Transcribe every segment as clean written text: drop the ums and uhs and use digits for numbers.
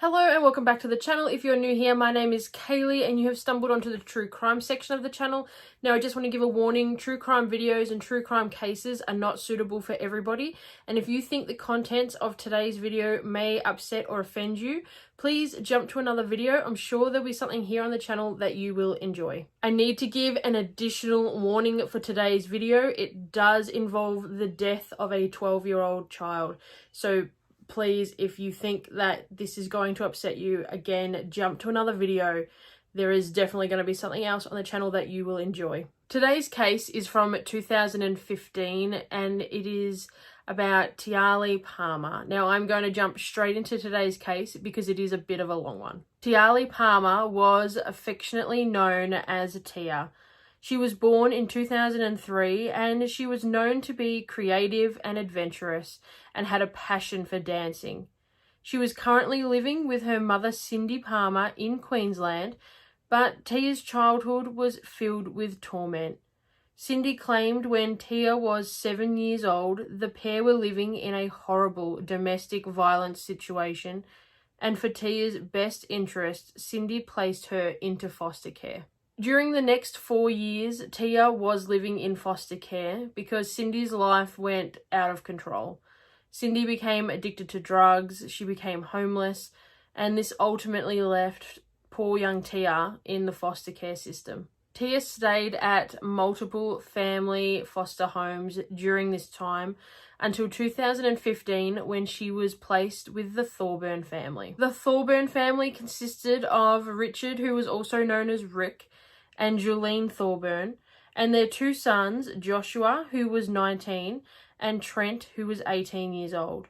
Hello and welcome back to the channel. If you're new here, my name is Kayleigh and you have stumbled onto the true crime section of the channel. Now I just want to give a warning, true crime videos and true crime cases are not suitable for everybody, and if you think the contents of today's video may upset or offend you, please jump to another video. I'm sure there'll be something here on the channel that you will enjoy. I need to give an additional warning for today's video. It does involve the death of a 12-year-old child. So please, if you think that this is going to upset you, again, jump to another video. There is definitely going to be something else on the channel that you will enjoy. Today's case is from 2015 and it is about Tiahleigh Palmer. Now I'm going to jump straight into today's case because it is a bit of a long one. Tiahleigh Palmer was affectionately known as Tia. She was born in 2003 and she was known to be creative and adventurous and had a passion for dancing. She was currently living with her mother Cindy Palmer in Queensland, but Tia's childhood was filled with torment. Cindy claimed when Tia was 7 years old, the pair were living in a horrible domestic violence situation, and for Tia's best interest, Cindy placed her into foster care. During the next 4 years, Tia was living in foster care because Cindy's life went out of control. Cindy became addicted to drugs, she became homeless, and this ultimately left poor young Tia in the foster care system. Tia stayed at multiple family foster homes during this time until 2015 when she was placed with the Thorburn family. The Thorburn family consisted of Richard, who was also known as Rick, and Jolene Thorburn, and their two sons, Joshua, who was 19, and Trent, who was 18 years old.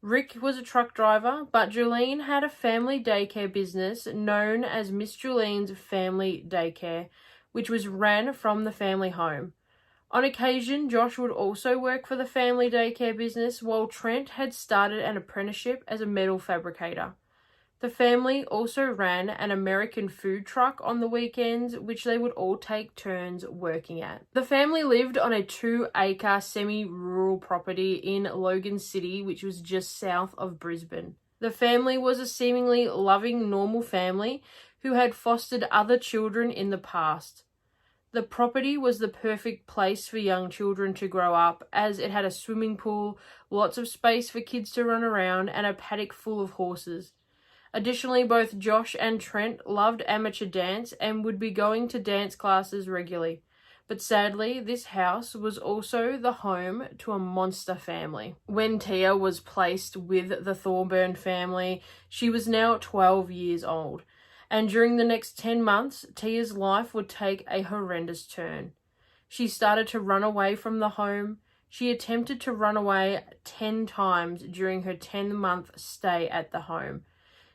Rick was a truck driver, but Jolene had a family daycare business known as Miss Jolene's Family Daycare, which was ran from the family home. On occasion, Josh would also work for the family daycare business, while Trent had started an apprenticeship as a metal fabricator. The family also ran an American food truck on the weekends, which they would all take turns working at. The family lived on a 2-acre semi-rural property in Logan City, which was just south of Brisbane. The family was a seemingly loving, normal family who had fostered other children in the past. The property was the perfect place for young children to grow up, as it had a swimming pool, lots of space for kids to run around, and a paddock full of horses. Additionally, both Josh and Trent loved amateur dance and would be going to dance classes regularly. But sadly, this house was also the home to a monster family. When Tia was placed with the Thorburn family, she was now 12 years old. And during the next 10 months, Tia's life would take a horrendous turn. She started to run away from the home. She attempted to run away 10 times during her 10-month stay at the home.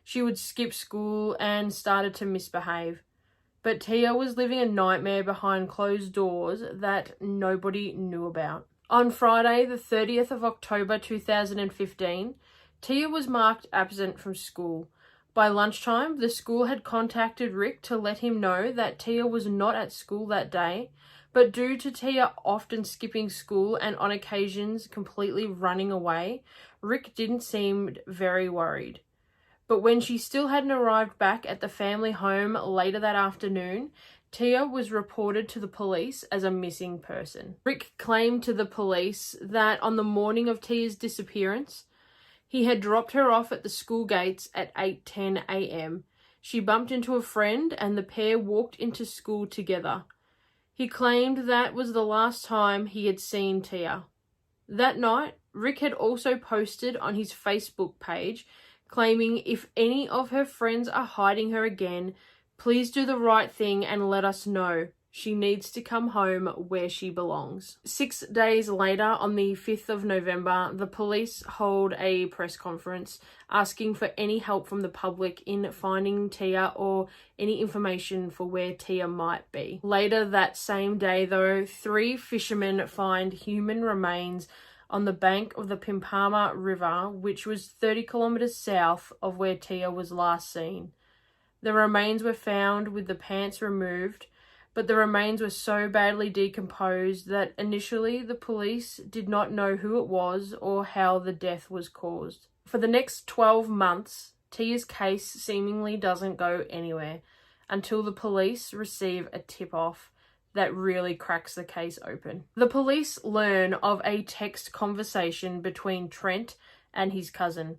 She would skip school and started to misbehave. But Tia was living a nightmare behind closed doors that nobody knew about. On Friday, the 30th of October 2015, Tia was marked absent from school. By lunchtime, the school had contacted Rick to let him know that Tia was not at school that day, but due to Tia often skipping school and on occasions completely running away, Rick didn't seem very worried. But when she still hadn't arrived back at the family home later that afternoon, Tia was reported to the police as a missing person. Rick claimed to the police that on the morning of Tia's disappearance, he had dropped her off at the school gates at 8:10 a.m. She bumped into a friend and the pair walked into school together. He claimed that was the last time he had seen Tia. That night, Rick had also posted on his Facebook page claiming if any of her friends are hiding her again, please do the right thing and let us know. She needs to come home where she belongs. 6 days later, on the 5th of November, the police hold a press conference asking for any help from the public in finding Tia or any information for where Tia might be. Later that same day, though, 3 fishermen find human remains on the bank of the Pimpama River, which was 30 kilometers south of where Tia was last seen. The remains were found with the pants removed, but the remains were so badly decomposed that initially the police did not know who it was or how the death was caused. For the next 12 months, Tia's case seemingly doesn't go anywhere until the police receive a tip-off that really cracks the case open. The police learn of a text conversation between Trent and his cousin.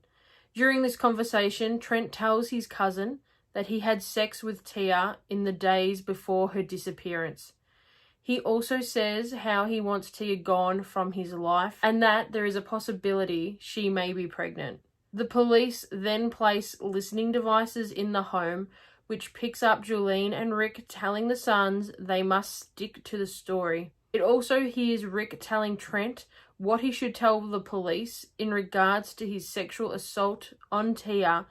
During this conversation, Trent tells his cousin that he had sex with Tia in the days before her disappearance. He also says how he wants Tia gone from his life and that there is a possibility she may be pregnant. The police then place listening devices in the home, which picks up Jolene and Rick telling the sons they must stick to the story. It also hears Rick telling Trent what he should tell the police in regards to his sexual assault on Tia,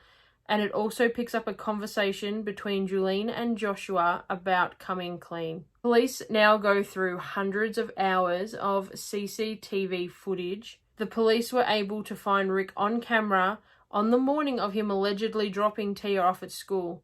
and it also picks up a conversation between Jolene and Joshua about coming clean. Police now go through hundreds of hours of CCTV footage. The police were able to find Rick on camera on the morning of him allegedly dropping Tia off at school.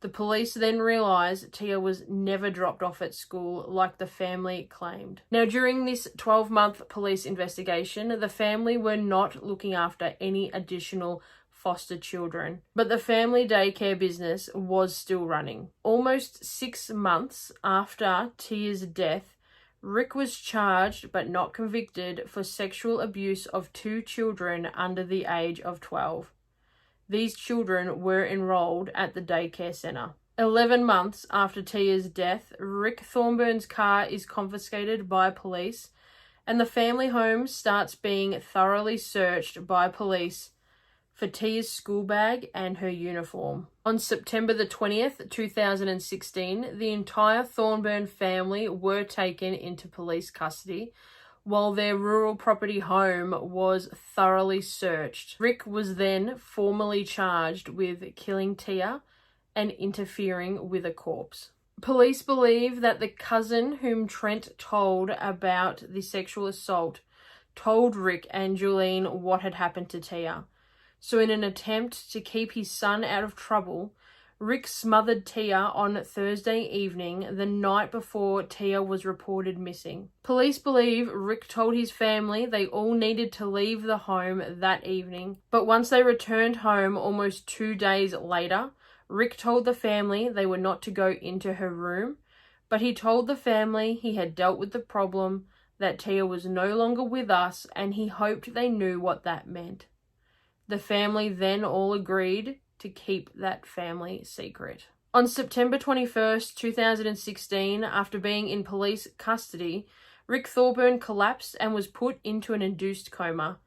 The police then realised Tia was never dropped off at school like the family claimed. Now, during this 12-month police investigation, the family were not looking after any additional foster children, but the family daycare business was still running. Almost 6 months after Tia's death, Rick was charged but not convicted for sexual abuse of 2 children under the age of 12. These children were enrolled at the daycare centre. 11 months after Tia's death, Rick Thornburn's car is confiscated by police, and the family home starts being thoroughly searched by police for Tia's school bag and her uniform. On September the 20th, 2016, the entire Thorburn family were taken into police custody, while their rural property home was thoroughly searched. Rick was then formally charged with killing Tia and interfering with a corpse. Police believe that the cousin whom Trent told about the sexual assault told Rick and Jolene what had happened to Tia. So in an attempt to keep his son out of trouble, Rick smothered Tia on Thursday evening, the night before Tia was reported missing. Police believe Rick told his family they all needed to leave the home that evening, but once they returned home almost 2 days later, Rick told the family they were not to go into her room, but he told the family he had dealt with the problem, that Tia was no longer with us, and he hoped they knew what that meant. The family then all agreed to keep that family secret. On September 21st, 2016, after being in police custody, Rick Thorburn collapsed and was put into an induced coma.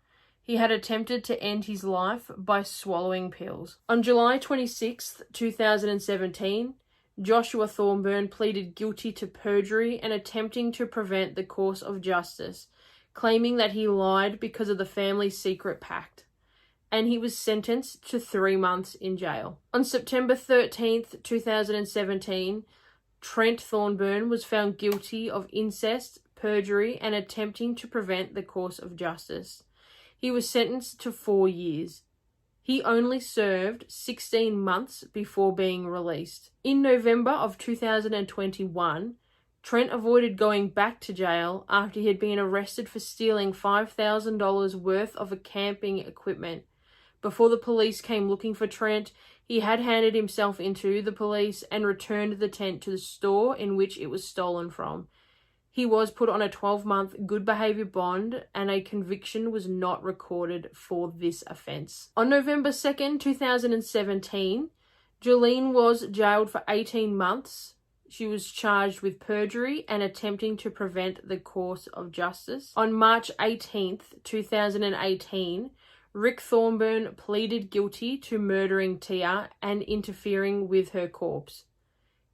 He had attempted to end his life by swallowing pills. On July 26th, 2017, Joshua Thorburn pleaded guilty to perjury and attempting to prevent the course of justice, claiming that he lied because of the family's secret pact, and he was sentenced to 3 months in jail. On September 13th, 2017, Trent Thorburn was found guilty of incest, perjury, and attempting to prevent the course of justice. He was sentenced to 4 years. He only served 16 months before being released. In November of 2021, Trent avoided going back to jail after he had been arrested for stealing $5,000 worth of camping equipment. Before the police came looking for Trent, he had handed himself into the police and returned the tent to the store in which it was stolen from. He was put on a 12-month good behaviour bond, and a conviction was not recorded for this offence. On November 2nd, 2017, Jolene was jailed for 18 months. She was charged with perjury and attempting to prevent the course of justice. On March 18th, 2018, Rick Thorburn pleaded guilty to murdering Tia and interfering with her corpse.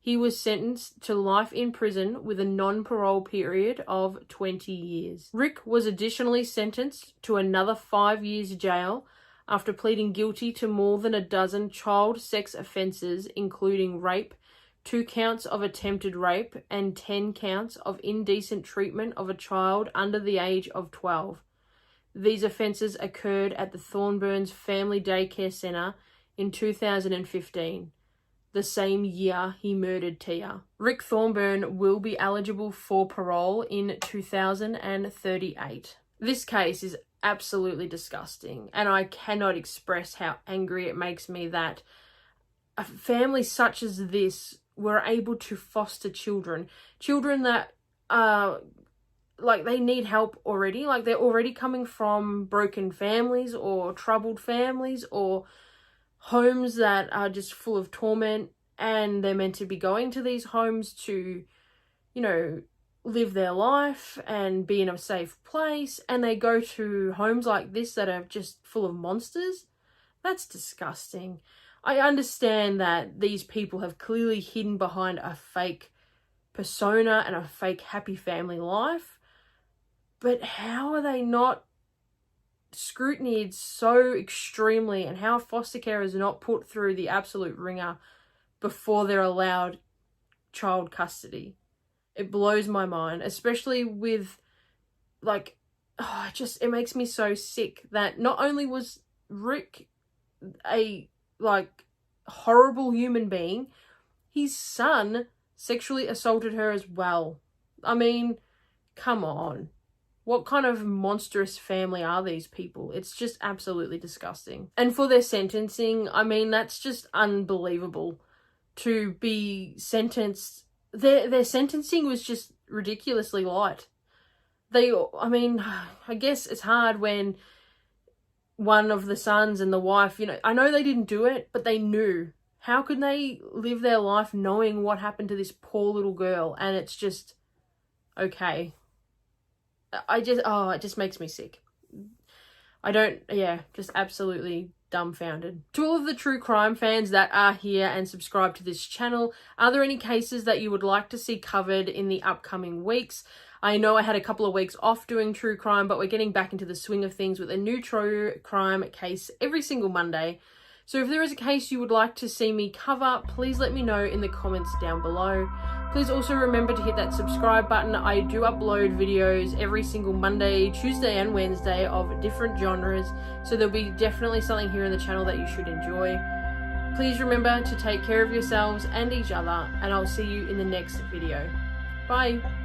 He was sentenced to life in prison with a non-parole period of 20 years. Rick was additionally sentenced to another 5 years jail after pleading guilty to more than a dozen child sex offences, including rape, 2 counts of attempted rape, and 10 counts of indecent treatment of a child under the age of 12. These offences occurred at the Thornburns Family Daycare Centre in 2015. The same year he murdered Tia. Rick Thorburn will be eligible for parole in 2038. This case is absolutely disgusting, and I cannot express how angry it makes me that a family such as this were able to foster children that like they need help already, like they're already coming from broken families or troubled families or homes that are just full of torment, and they're meant to be going to these homes to, you know, live their life and be in a safe place, and they go to homes like this that are just full of monsters. That's disgusting. I understand that these people have clearly hidden behind a fake persona and a fake happy family life, but how are they not scrutinized so extremely, and how foster care is not put through the absolute ringer before they're allowed child custody? It blows my mind, especially with, like, it makes me so sick that not only was Rick a, like, horrible human being, his son sexually assaulted her as well. I mean, come on. What kind of monstrous family are these people? It's just absolutely disgusting. And for their sentencing, I mean, that's just unbelievable to be sentenced. Their sentencing was just ridiculously light. I mean, I guess it's hard when one of the sons and the wife, you know, I know they didn't do it, but they knew. How could they live their life knowing what happened to this poor little girl? And it's just, okay. It just makes me sick. Just absolutely dumbfounded. To all of the true crime fans that are here and subscribe to this channel, are there any cases that you would like to see covered in the upcoming weeks? I know I had a couple of weeks off doing true crime, but we're getting back into the swing of things with a new true crime case every single Monday. So if there is a case you would like to see me cover, please let me know in the comments down below. Please also remember to hit that subscribe button. I do upload videos every single Monday, Tuesday and Wednesday of different genres, so there'll be definitely something here in the channel that you should enjoy. Please remember to take care of yourselves and each other, and I'll see you in the next video. Bye!